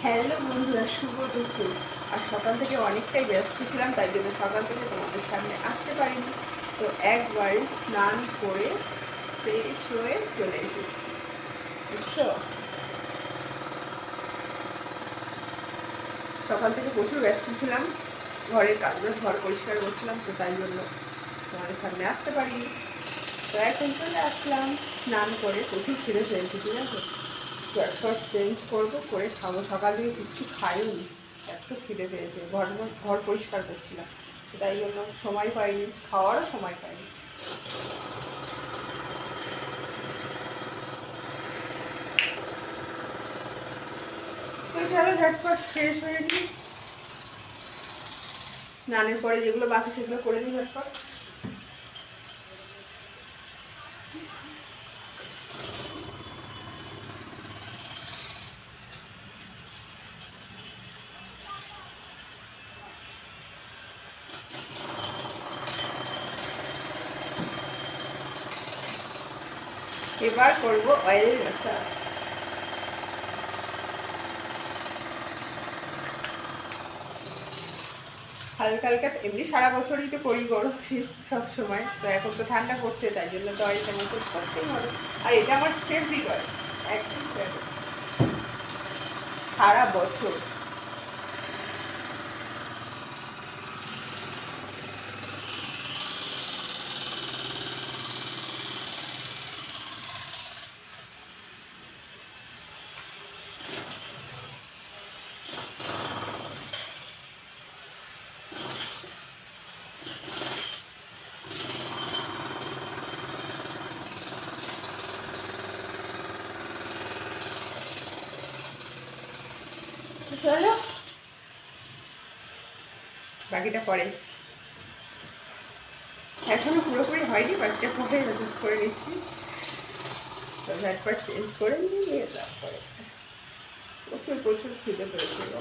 Hello বন্ধুরা, শুভ দুপুর। আর সকাল থেকে অনেকটাই ব্যস্ত ছিলাম, তাই জন্য সকাল থেকে তোমাদের সামনে আসতে পারিনি। তো একবার স্নান করে ফ্রেশ হয়ে চলে এসেছি, বুঝছো। সকাল থেকে প্রচুর ব্যস্ত ছিলাম, ঘরের কাজবাজ ঘর পরিষ্কার করছিলাম, তো তাই জন্য তোমাদের সামনে আসতে পারিনি। তো এখন চলে আসলাম স্নান করে, প্রচুর খিদে পেয়েছি, ঠিক আছে। ঝটপট চেঞ্জ করবো, করে খাবো। সকাল থেকে কিচ্ছু খাইও নি, এত খিদে পেয়েছে। ঘর পরিষ্কার করছিলাম, তাই জন্য সময় পাইনি, খাওয়ারও সময় পাইনি। তো চলো ঝটপট ফ্রেশ হয়ে নিই, স্নানের পরে যেগুলো বাকি সেগুলো করে নিই ঝটপট। এবার করবো অয়েল ম্যাসাজ। হালকা হালকা, এমনি সারা বছরই তো করি গরম শীত সবসময়, তো এখন তো ঠান্ডা পড়ছে, তাই জন্য তো অয়েলটা ম্যাসাজ করতেই হবে। আর এটা আমার ফেভারিট অয়েল, একদম ফেভারিট, সারা বছর। চলো বাকিটা পরে, এখনো পুরোপুরি হয়নি, বাকিটা পরে ম্যাসেজ করে নিচ্ছি। তো ঝটপট চেঞ্জ করে নিয়ে তারপরে প্রচুর প্রচুর খিদে পেয়েছিল।